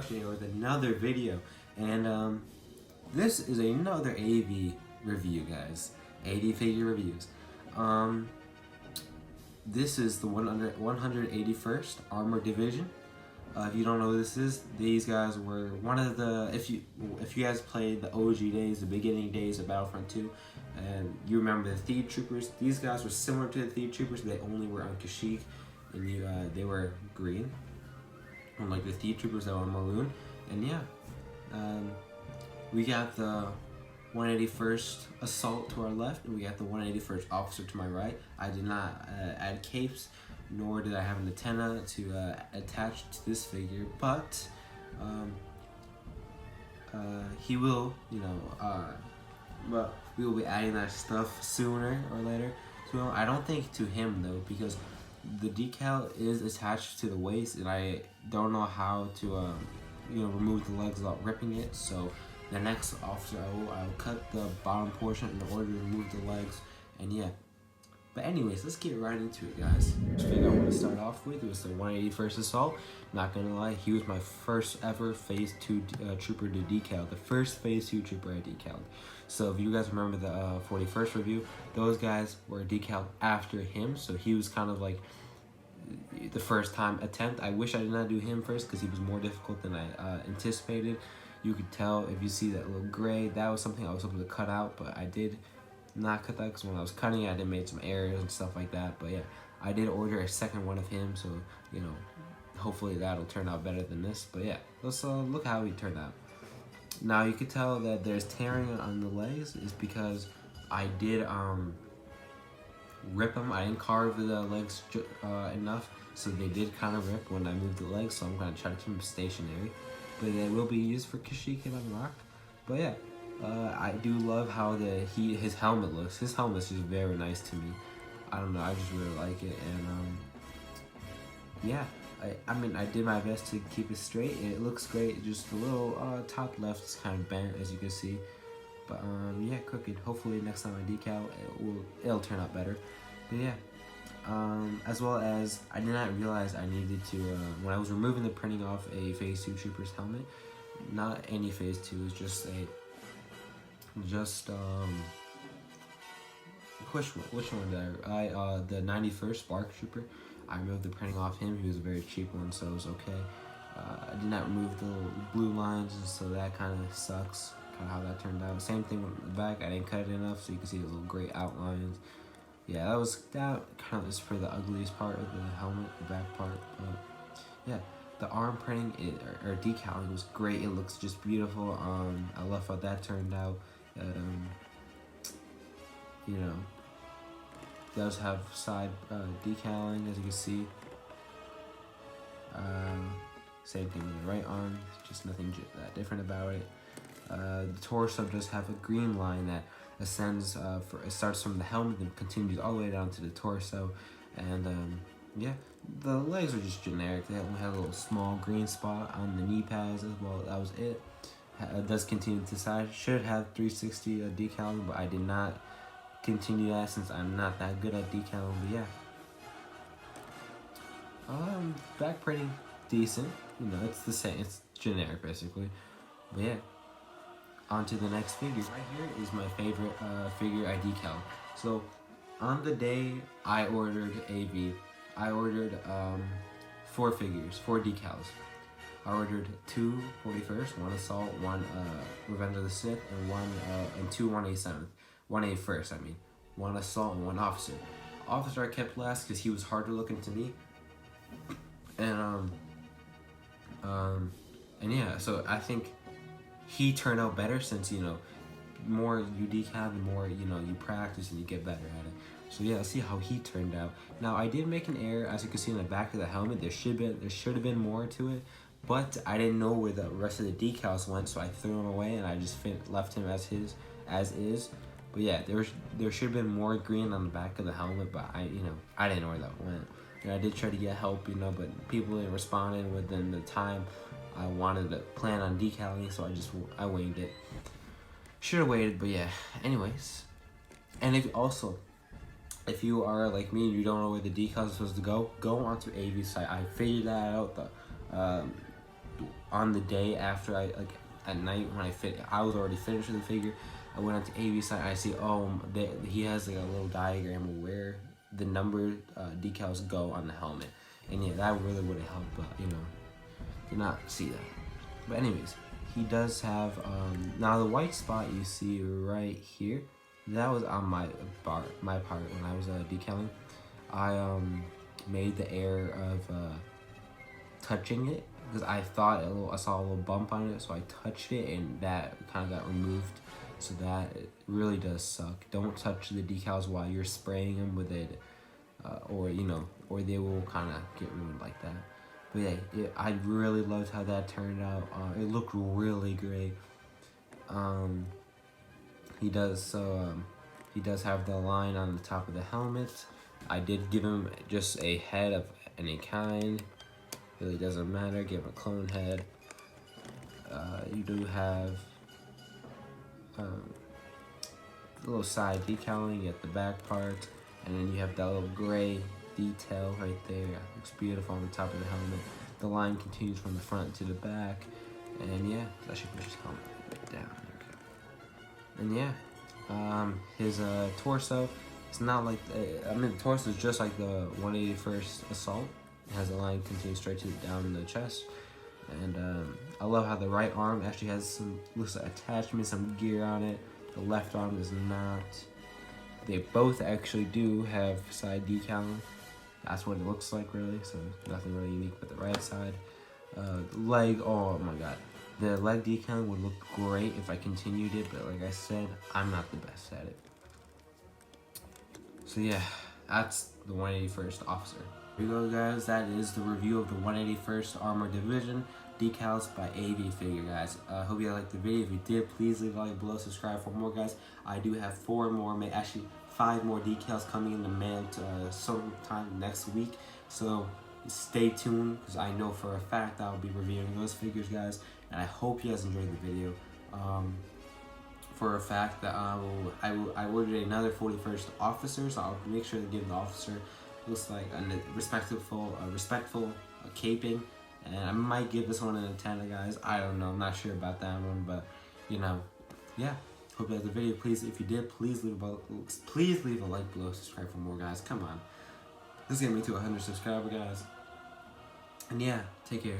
here with another video, and this is another AV review, guys. AD figure reviews. This is the 181st Armor Division. If you don't know who this is, these guys were one of the, if you guys played the OG days, the beginning days of Battlefront 2, and you remember the Thief Troopers, these guys were similar to the Thief Troopers. They only were on Kashyyyk, and they were green, unlike the Thief Troopers that were maroon. And yeah, we got the 181st Assault to our left, and we got the 181st Officer to my right. I did not add capes, nor did I have an antenna to attach to this figure, but he will, but we will be adding that stuff sooner or later to him. I don't think to him though, because the decal is attached to the waist, and I don't know how to remove the legs without ripping it. So the next officer, I'll cut the bottom portion in order to remove the legs, and yeah. But anyways, let's get right into it, guys. The figure I want to start off with was the 181st Assault. Not gonna lie, he was my first ever Phase 2 trooper to decal. The first Phase 2 trooper I decaled. So if you guys remember the 41st review, those guys were decaled after him. So he was kind of like the first time attempt. I wish I did not do him first because he was more difficult than I anticipated. You could tell if you see that little gray, that was something I was able to cut out, but I did not cut that because when I was cutting it, I did make some errors and stuff like that. But yeah, I did order a second one of him, so hopefully that'll turn out better than this. But yeah, let's look how he turned out. Now you could tell that there's tearing on the legs is because I did rip them. I didn't carve the legs enough, so they did kind of rip when I moved the legs. So I'm gonna try to keep them stationary, but they will be used for Kashyyyk and Unlocked. But yeah. I do love how his helmet looks. His helmet's just very nice to me. I don't know, I just really like it, and yeah, I mean I did my best to keep it straight, and it looks great. Just the little top left is kind of bent, as you can see, but yeah, crooked. Hopefully next time I decal, it'll turn out better. But yeah, as well as I did not realize I needed to when I was removing the printing off a Phase 2 Trooper's helmet, not any Phase 2, it's just which one did I the 91st Spark Trooper. I removed the printing off him. He was a very cheap one, so it was okay. I did not remove the blue lines, so that kind of sucks, kind of how that turned out. Same thing with the back, I didn't cut it enough, so you can see the little gray outlines. Yeah, that kind of is for the ugliest part of the helmet, the back part. But yeah, the arm printing or decaling was great. It looks just beautiful. I love how that turned out. Does have side decaling, as you can see. Same thing with the right arm, just nothing that different about it. The torso does have a green line that ascends it starts from the helmet and continues all the way down to the torso, and yeah, the legs are just generic. They only have a little small green spot on the knee pads as well. That was it. It does continue to the side. Should have 360 decaling, but I did not continue that since I'm not that good at decaling. But yeah, back printing decent. It's the same. It's generic basically. But yeah, on to the next figure. Right here is my favorite figure I decaled. So on the day I ordered AV, I ordered 4 figures, 4 decals. I ordered 2 41st, 1 Assault, 1 Revenge of the Sith, and 2 181st. I mean, 1 Assault and 1 Officer. Officer I kept last because he was harder looking to me, and yeah. So I think he turned out better since more you decal, the more you practice and you get better at it. So yeah, let's see how he turned out. Now I did make an error, as you can see in the back of the helmet. There should have been more to it. But I didn't know where the rest of the decals went, so I threw them away and I just left him as is. But yeah, there should have been more green on the back of the helmet, but I didn't know where that went. And I did try to get help, but people didn't respond within the time I wanted to plan on decaling, so I winged it. Should have waited, but yeah. Anyways, and if you are like me and you don't know where the decals are supposed to go onto AV's site. I figured that out. on the day after at night when I was already finished with the figure. I went on to AV's site and I see, he has like a little diagram of where the number decals go on the helmet. And yeah, that really would have helped, but you know, did not see that. But anyways, he does have, now the white spot you see right here, that was on my part when I was decaling. I made the error of touching it because I thought I saw a little bump on it, so I touched it and that kind of got removed. So that really does suck. Don't touch the decals while you're spraying them with it, or you know, or they will kind of get ruined like that. But yeah, I really loved how that turned out. It looked really great. He does have the line on the top of the helmet. I did give him just a head of any kind. Really doesn't matter. Give him a clone head. You do have a little side decaling at the back part, and then you have that little gray detail right there. Looks beautiful on the top of the helmet. The line continues from the front to the back, and yeah, I should push his helmet right down. There we go. And yeah, his torso. It's not like the torso is just like the 181st Assault. It has a line continuing straight down the chest. And I love how the right arm actually has some attachment, some gear on it. The left arm does not. They both actually do have side decaling. That's what it looks like really, so nothing really unique with the right side. Leg, oh my god. The leg decaling would look great if I continued it, but like I said, I'm not the best at it. So yeah, that's the 181st Officer. Here we go, guys. That is the review of the 181st Armor Division decals by AV Figure, guys. I hope you liked the video. If you did, please leave a like below, subscribe for more, guys. I do have 5 more decals coming in the mail sometime next week. So stay tuned, because I know for a fact I'll be reviewing those figures, guys. And I hope you guys enjoyed the video. For a fact that I ordered another 41st Officer, so I'll make sure to give the officer looks like a respectful caping, and I might give this one an antenna, guys. I don't know, I'm not sure about that one, but you know, yeah. Hope you liked the video. Please, if you did, please leave a like below, subscribe for more, guys. Come on, let's get me to 100 subscribers, guys. And yeah, take care.